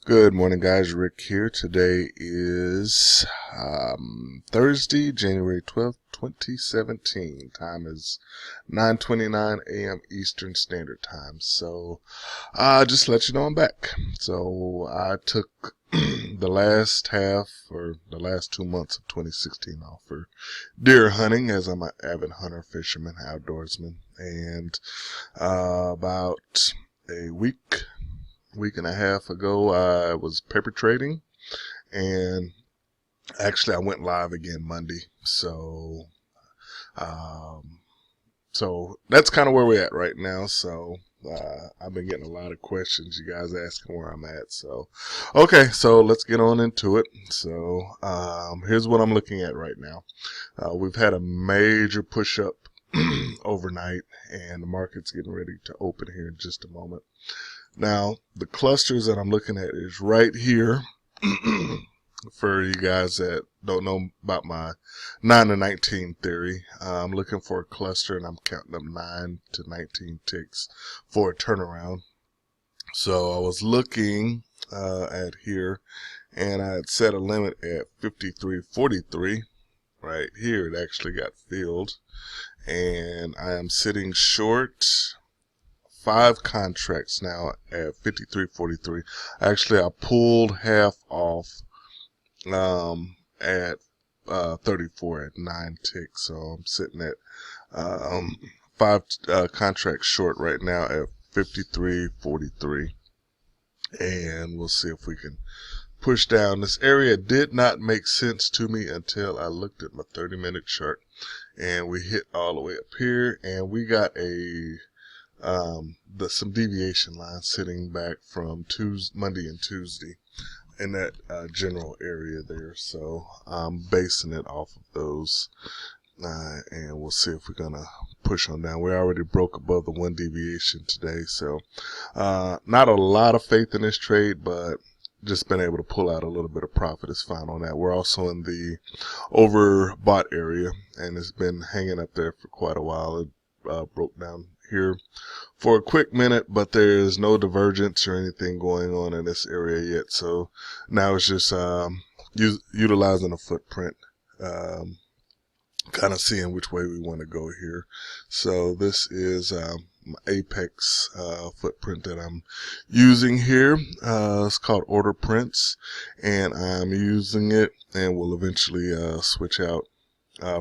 Good morning, guys. Rick here. Today is Thursday, January 12th, 2017. Time is 9:29 a.m. Eastern Standard Time. So, just to let you know I'm back. So, I took the last half or the last 2 months of 2016 off for deer hunting, as I'm an avid hunter, fisherman, outdoorsman. And about a week and a half ago, I was paper trading, and actually I went live again Monday. Um, so that's kind of where we're at right now. So, I've been getting a lot of questions, you guys asking where I'm at. So, okay, so let's get on into it. So, here's what I'm looking at right now. We've had a major push up overnight, and the market's getting ready to open here in just a moment. Now, the clusters that I'm looking at is right here. For you guys that don't know about my 9 to 19 theory, I'm looking for a cluster, and I'm counting up 9 to 19 ticks for a turnaround. So I was looking at here, and I had set a limit at 53.43. Right here, it actually got filled, and I am sitting short 5 contracts now at 53.43. Actually, I pulled half off at 34 at 9 ticks. So I'm sitting at 5 contracts short right now at 53.43. And we'll see if we can push down. This area did not make sense to me until I looked at my 30-minute chart, and we hit all the way up here, and we got some deviation lines sitting back from Monday and Tuesday in that general area there. So I'm basing it off of those, and we'll see if we're gonna push on down. We already broke above the 1 deviation today, so not a lot of faith in this trade, but just been able to pull out a little bit of profit is fine on that. We're also in the overbought area, and it's been hanging up there for quite a while. It broke down here for a quick minute, but there's no divergence or anything going on in this area yet. So now it's just utilizing a footprint, kind of seeing which way we want to go here. So this is my Apex footprint that I'm using here. It's called Order Prints, and I'm using it, and will eventually switch out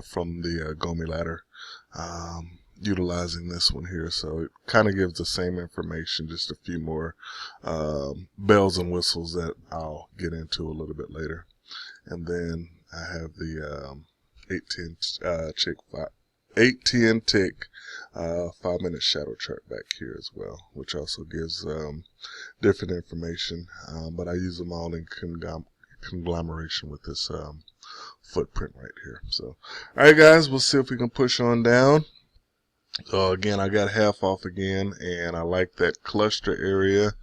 from the Gomi ladder, utilizing this one here. So it kind of gives the same information, just a few more bells and whistles that I'll get into a little bit later. And then I have the 810 tick 5-minute shadow chart back here as well, which also gives different information, but I use them all in conglomeration with this footprint right here. So, all right, guys, we'll see if we can push on down. Again, I got half off again, and I like that cluster area.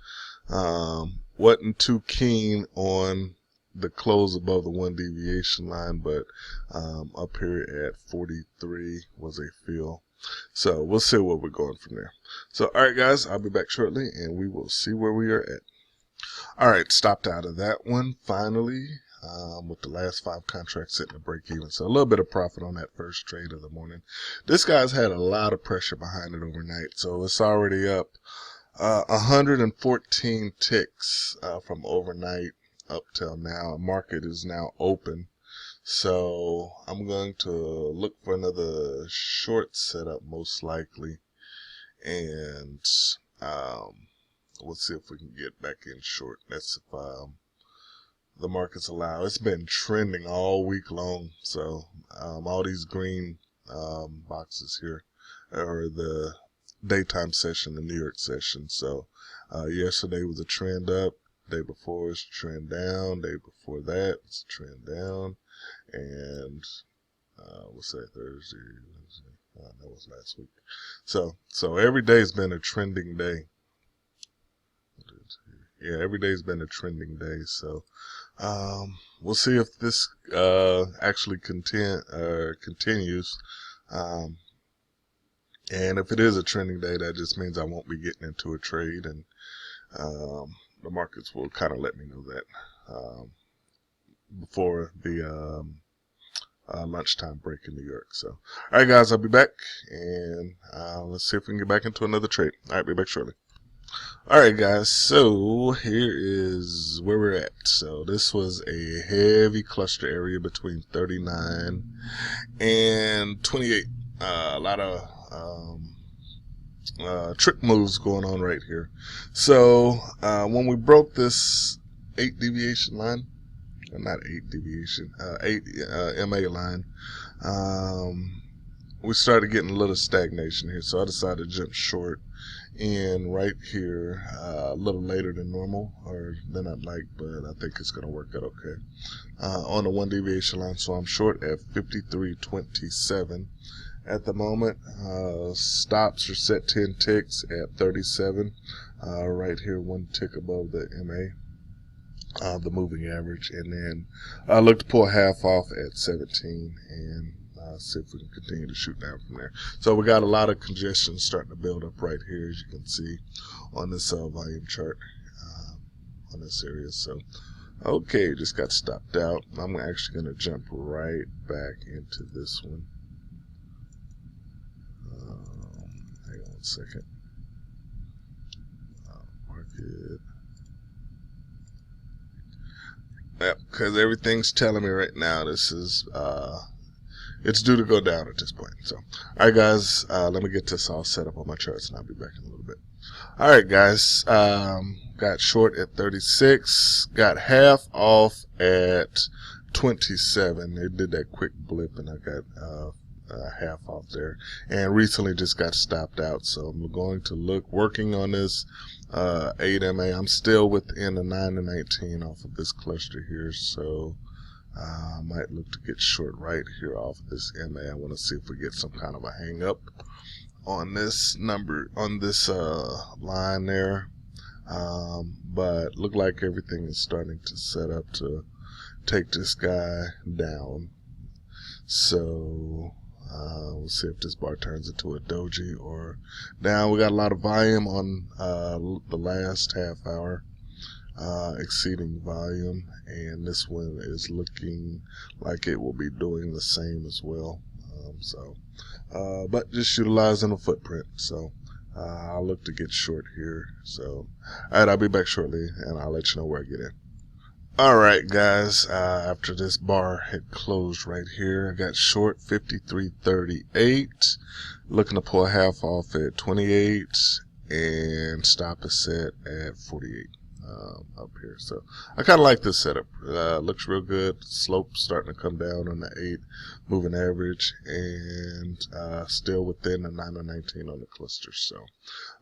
Wasn't too keen on the close above the 1 deviation line, but up here at 43 was a fill. So we'll see where we're going from there. So, all right, guys, I'll be back shortly, and we will see where we are at. All right, stopped out of that one finally. With the last 5 contracts sitting to break even. So a little bit of profit on that first trade of the morning. This guy's had a lot of pressure behind it overnight. So it's already up 114 ticks from overnight up till now. Market is now open. So I'm going to look for another short setup most likely. And we'll see if we can get back in short. That's if the markets allow. It's been trending all week long. So all these green boxes here are the daytime session, the New York session. So yesterday was a trend up, day before was a trend down, day before that it's a trend down, and we'll say Thursday, that was last week. So every day's been a trending day. Yeah, every day's been a trending day. So we'll see if this actually continues. And if it is a trending day, that just means I won't be getting into a trade, and the markets will kind of let me know that before the lunchtime break in New York. So, all right, guys, I'll be back, and let's see if we can get back into another trade. All right, be back shortly. All right, guys, so here is where we're at. So this was a heavy cluster area between 39 and 28. A lot of trick moves going on right here. So when we broke this 8 deviation line, not 8 deviation, 8 MA line, we started getting a little stagnation here. So I decided to jump short in right here a little later than normal, or than I'd like, but I think it's going to work out okay on the 1 deviation line. So I'm short at 53.27 at the moment. Stops are set 10 ticks at 37 right here, 1 tick above the MA, the moving average, and then I look to pull half off at 17 and see if we can continue to shoot down from there. So we got a lot of congestion starting to build up right here, as you can see on this volume chart on this area. So okay, just got stopped out. I'm actually going to jump right back into this one. Hang on a second. Market. Yep, because everything's telling me right now this is it's due to go down at this point. So, all right, guys, let me get this all set up on my charts, and I'll be back in a little bit. All right, guys, got short at 36, got half off at 27. They did that quick blip, and I got half off there, and recently just got stopped out. So I'm going to working on this 8 MA. I'm still within the 9 to 19 off of this cluster here, so I might look to get short right here off of this MA. I want to see if we get some kind of a hang up on this number, on this line there. But look like everything is starting to set up to take this guy down. So we'll see if this bar turns into a doji or down. We got a lot of volume on the last half hour, exceeding volume, and this one is looking like it will be doing the same as well. But just utilizing a footprint. So I'll look to get short here. So all right, I'll be back shortly, and I'll let you know where I get in. All right, guys, after this bar had closed right here, I got short 53.38, looking to pull half off at 28, and stop is set at 48 up here. So I kind of like this setup. Looks real good. Slope starting to come down on the 8 moving average, and still within the 9 or 19 on the cluster. So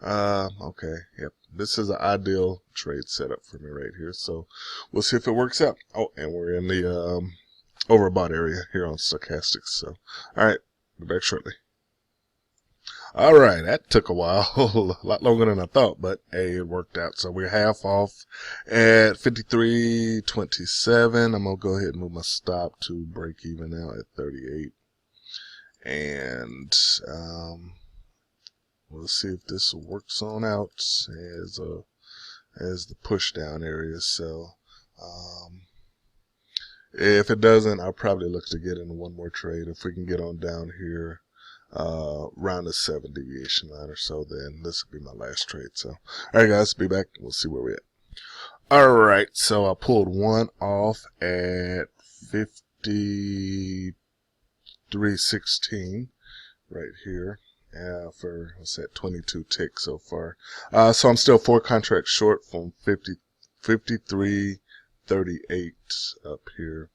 okay, yep, this is an ideal trade setup for me right here. So we'll see if it works out. Oh, and we're in the overbought area here on stochastics. So all right, be back shortly. All right, that took a while, a lot longer than I thought, but hey, it worked out. So we're half off at 53.27. I'm gonna go ahead and move my stop to break even now at 38, and we'll see if this works on out as the push down area. So if it doesn't, I'll probably look to get in one more trade. If we can get on down here around the 7 deviation line or so, then this will be my last trade. So all right, guys, be back. We'll see where we're at. All right, so I pulled one off at 53.16 right here for, what's that, 22 ticks so far. So I'm still 4 contracts short from 53.38 up here.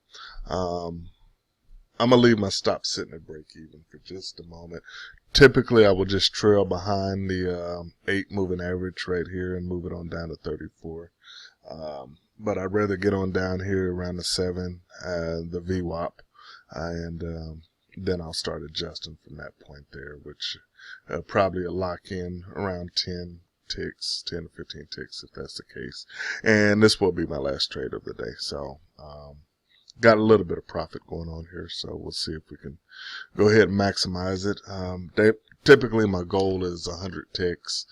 I'm going to leave my stop sitting at break even for just a moment. Typically, I will just trail behind the 8 moving average right here and move it on down to 34. But I'd rather get on down here around the 7, the VWAP, and then I'll start adjusting from that point there, which probably a lock in around 10 ticks, 10 to 15 ticks if that's the case. And this will be my last trade of the day. So, got a little bit of profit going on here, so we'll see if we can go ahead and maximize it. Typically, my goal is 100 ticks,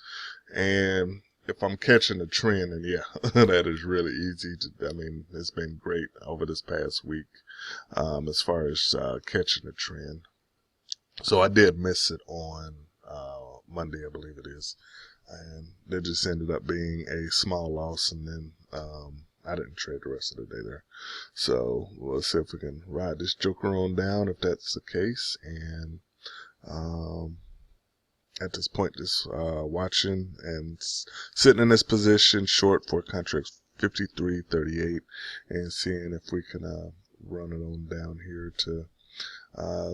and if I'm catching a trend, and yeah, that is really easy to, I mean, it's been great over this past week, as far as, catching a trend. So I did miss it on, Monday, I believe it is. And it just ended up being a small loss, and then, I didn't trade the rest of the day there. So let's see if we can ride this joker on down if that's the case. And, at this point, just watching and sitting in this position short for contracts 53.38 and seeing if we can run it on down here to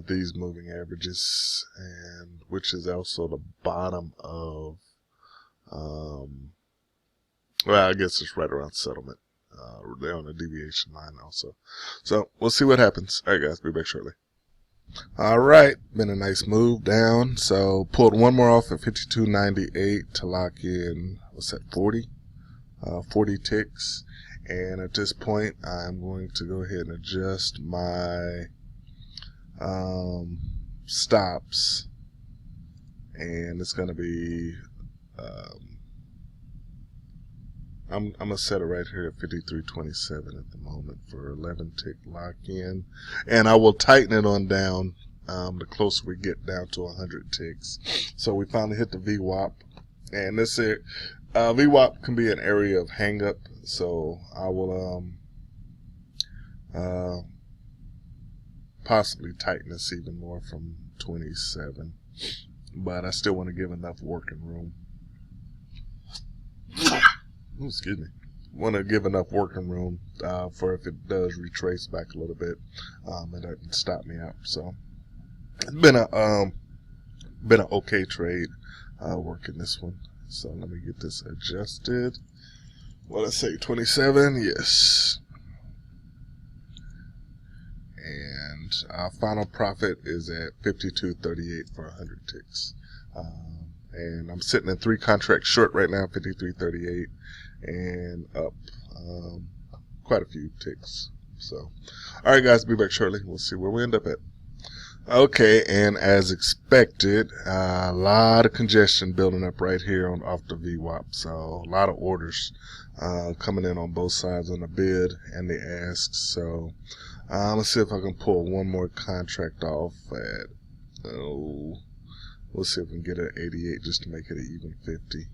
these moving averages, and which is also the bottom of, well, I guess it's right around settlement. They're on the deviation line also. So we'll see what happens. All right, guys, be back shortly. All right, been a nice move down. So pulled one more off at 52.98 to lock in, what's that, 40? 40 ticks. And at this point, I'm going to go ahead and adjust my stops. And it's going to be, I'm going to set it right here at 53.27 at the moment for 11 tick lock in. And I will tighten it on down the closer we get down to 100 ticks. So we finally hit the VWAP. And this here, VWAP can be an area of hang up. So I will possibly tighten this even more from 27. But I still want to give enough working room. Ooh, excuse me. Want to give enough working room for if it does retrace back a little bit, it doesn't stop me out. So it's been an okay trade working this one. So let me get this adjusted. What I say, 27? Yes. And our final profit is at 52.38 for 100 ticks. And I'm sitting in 3 contracts short right now, 53.38, and up quite a few ticks. So, all right, guys, be back shortly. We'll see where we end up at. Okay, and as expected, a lot of congestion building up right here on off the VWAP. So a lot of orders coming in on both sides on the bid and the ask. So let's see if I can pull one more contract off at, we'll see if we can get it at 88 just to make it an even 50.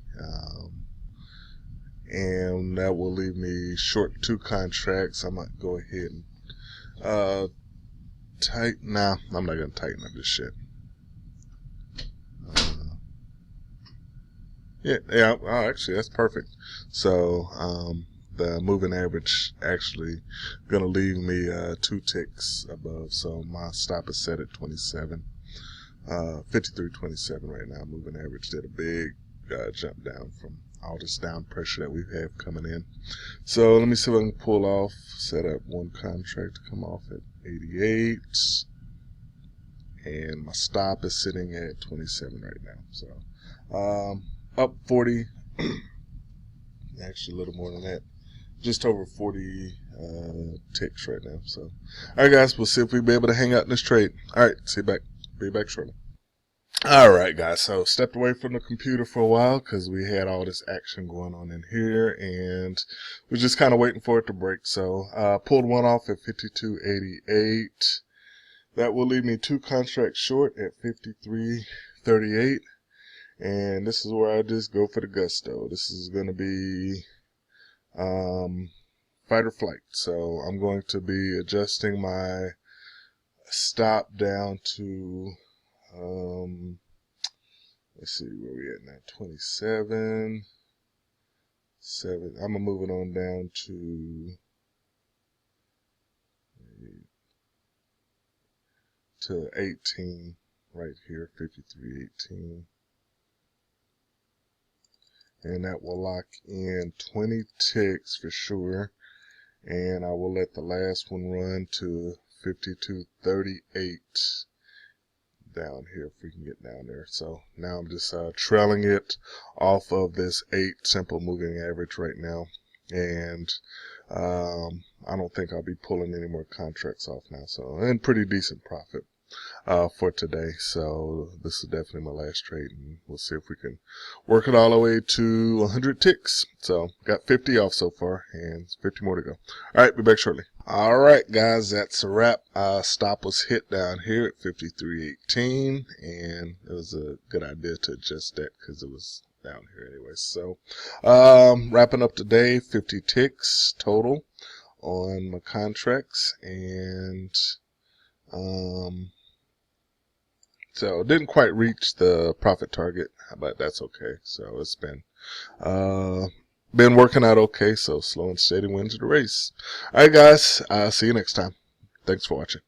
And that will leave me short 2 contracts. I might go ahead and tighten. Nah, I'm not going to tighten up this shit. Yeah. Oh, actually, that's perfect. So the moving average actually going to leave me 2 ticks above. So my stop is set at 27. 53.27 right now. Moving average did a big jump down from all this down pressure that we have coming in. So let me see if I can pull off, set up one contract to come off at 88. And my stop is sitting at 27 right now. So up 40, actually a little more than that. Just over 40 ticks right now. So, all right, guys, we'll see if we'll be able to hang out in this trade. All right, see you back. Be back shortly. All right, guys. So stepped away from the computer for a while because we had all this action going on in here, and we're just kind of waiting for it to break. So pulled one off at 52.88. That will leave me 2 contracts short at 53.38. And this is where I just go for the gusto. This is going to be fight or flight. So I'm going to be adjusting my stop down to, let's see where we at now, 27, 7. I'm going to move it on down to 18 right here, 53.18. And that will lock in 20 ticks for sure. And I will let the last one run to 52.38 down here if we can get down there. So now I'm just trailing it off of this 8 simple moving average right now. And I don't think I'll be pulling any more contracts off now. So, and pretty decent profit. for today. So this is definitely my last trade, and we'll see if we can work it all the way to 100 ticks. So got 50 off so far, and 50 more to go. All right, be back shortly. All right, guys, that's a wrap. Stop was hit down here at 53.18, and it was a good idea to adjust that because it was down here anyway. So wrapping up today, 50 ticks total on my contracts, and so didn't quite reach the profit target, but that's okay. So it's been working out okay. So slow and steady wins the race. All right, guys. See you next time. Thanks for watching.